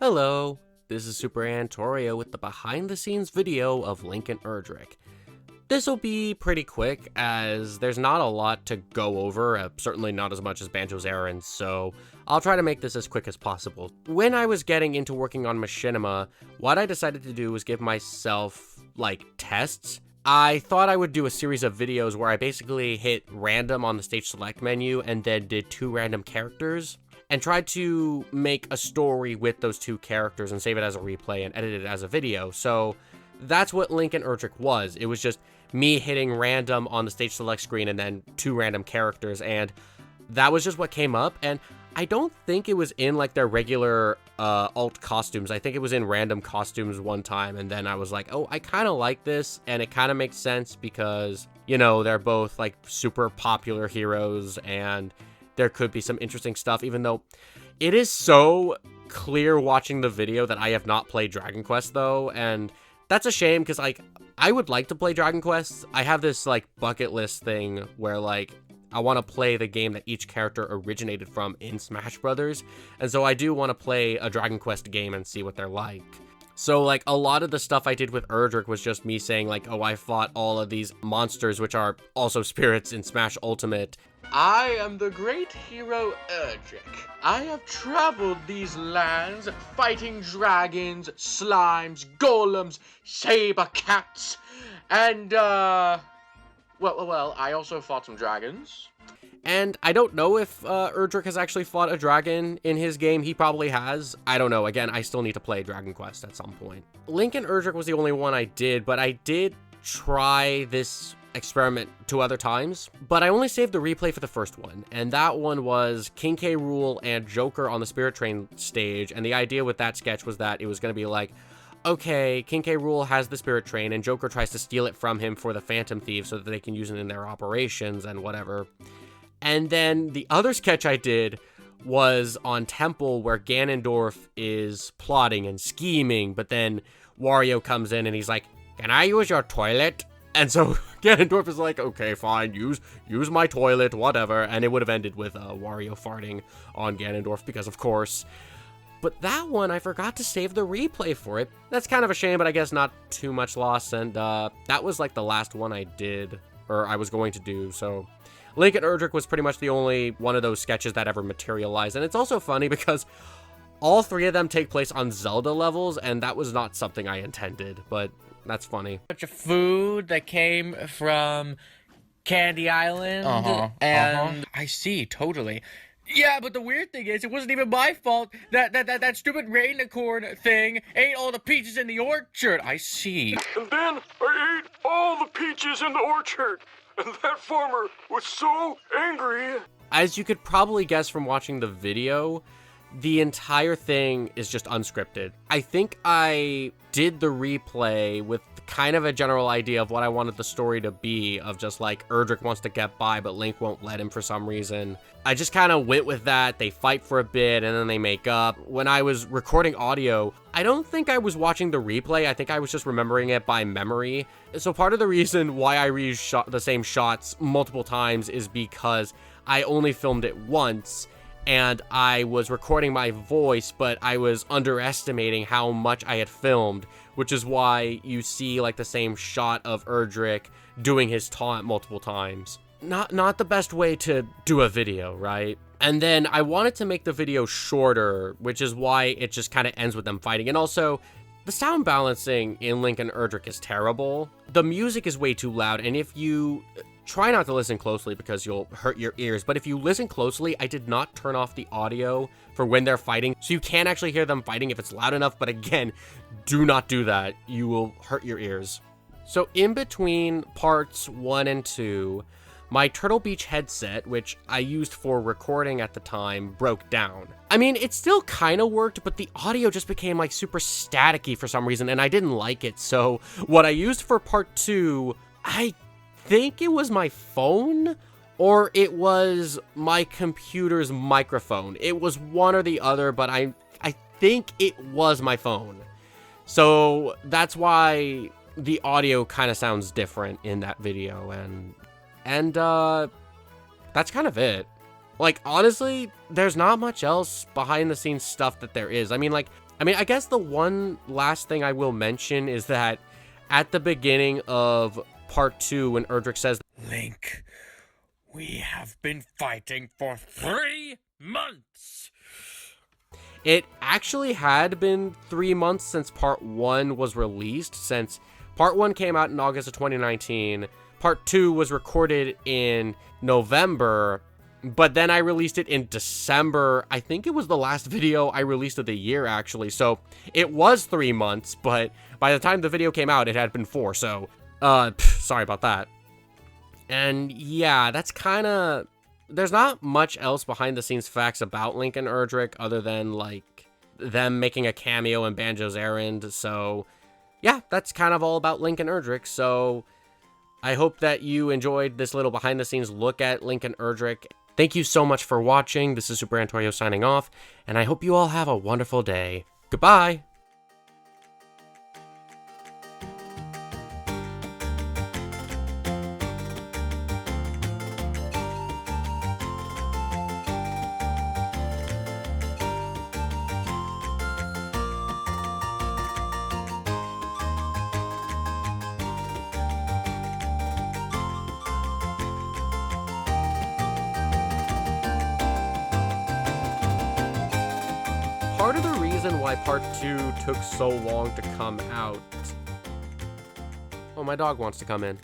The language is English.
Hello, this is Super AntOreo with the behind the scenes video of Link Erdrick. This will be pretty quick as there's not a lot to go over, certainly not as much as Banjo's Errand, so I'll try to make this as quick as possible. When I was getting into working on Machinima, what I decided to do was give myself, tests. I thought I would do a series of videos where I basically hit random on the stage select menu and then did 2 random characters and tried to make a story with those 2 characters and save it as a replay and edit it as a video. So that's what Link Erdrick was. It was just me hitting random on the stage select screen and then 2 random characters, and that was just what came up. And I don't think it was in their regular alt costumes. I think it was in random costumes one time, and then I was like, oh, I kind of like this, and it kind of makes sense because, they're both super popular heroes, and there could be some interesting stuff, even though it is so clear watching the video that I have not played Dragon Quest, though, and that's a shame, because, I would like to play Dragon Quest. I have this, bucket list thing where, I want to play the game that each character originated from in Smash Brothers, and so I do want to play a Dragon Quest game and see what they're like. So, a lot of the stuff I did with Erdrick was just me saying, oh, I fought all of these monsters, which are also spirits in Smash Ultimate. I am the great hero Erdrick. I have traveled these lands fighting dragons, slimes, golems, saber cats, and, well, I also fought some dragons. And I don't know if Erdrick has actually fought a dragon in his game. He probably has. I don't know. Again, I still need to play Dragon Quest at some point. Link Erdrick was the only one I did, but I did try this experiment 2 other times, but I only saved the replay for the first one, and that one was King K. Rool and Joker on the Spirit Train stage, and the idea with that sketch was that it was going to be okay, King K. Rool has the Spirit Train, and Joker tries to steal it from him for the Phantom Thieves so that they can use it in their operations and whatever. And then the other sketch I did was on Temple, where Ganondorf is plotting and scheming, but then Wario comes in and he's like, "Can I use your toilet?" And so Ganondorf is like, okay, fine, use my toilet, whatever. And it would have ended with Wario farting on Ganondorf, because of course. But that one, I forgot to save the replay for it. That's kind of a shame, but I guess not too much loss. And that was the last one I did, or I was going to do. So Link Erdrick was pretty much the only one of those sketches that ever materialized. And it's also funny because all 3 of them take place on Zelda levels, and that was not something I intended, but that's funny. Bunch of food that came from Candy Island. I see, totally. Yeah, but the weird thing is, it wasn't even my fault that stupid rainicorn thing ate all the peaches in the orchard. I see. And then I ate all the peaches in the orchard, and that farmer was so angry. As you could probably guess from watching the video, the entire thing is just unscripted. I think I did the replay with kind of a general idea of what I wanted the story to be, of just Erdrick wants to get by, but Link won't let him for some reason. I just kind of went with that. They fight for a bit, and then they make up. When I was recording audio, I don't think I was watching the replay. I think I was just remembering it by memory. So part of the reason why I reshot the same shots multiple times is because I only filmed it once, and I was recording my voice, but I was underestimating how much I had filmed, which is why you see the same shot of Erdrick doing his taunt multiple times. Not the best way to do a video, right? And then I wanted to make the video shorter, which is why it just kind of ends with them fighting. And also, the sound balancing in Link Erdrick is terrible. The music is way too loud, and if you try not to listen closely because you'll hurt your ears, but if you listen closely, I did not turn off the audio for when they're fighting, so you can actually hear them fighting if it's loud enough, but again, do not do that. You will hurt your ears. So in between parts 1 and 2, my Turtle Beach headset, which I used for recording at the time, broke down. I mean, it still kind of worked, but the audio just became super staticky for some reason, and I didn't like it. So what I used for part 2, I think it was my phone, or it was my computer's microphone. It was one or the other, but I think it was my phone. So that's why the audio kind of sounds different in that video, and that's kind of it. Honestly, there's not much else behind the scenes stuff that there is. I mean, I mean, I guess the one last thing I will mention is that at the beginning of part 2, when Erdrick says, Link, we have been fighting for 3 months. it actually had been 3 months since part 1 was released, since part 1 came out in August of 2019. Part 2 was recorded in November, but then I released it in December. I think it was the last video I released of the year, actually. So it was 3 months, but by the time the video came out, it had been 4. So, sorry about that. And yeah, that's kind of... There's not much else behind the scenes facts about Link and Erdrick other than, like, them making a cameo in Banjo's Errand. So yeah, that's kind of all about Link and Erdrick. So I hope that you enjoyed this little behind the scenes look at Link and Erdrick. Thank you so much for watching. This is Super AntOreo signing off, and I hope you all have a wonderful day. Goodbye! Part of the reason why part 2 took so long to come out... Oh, my dog wants to come in.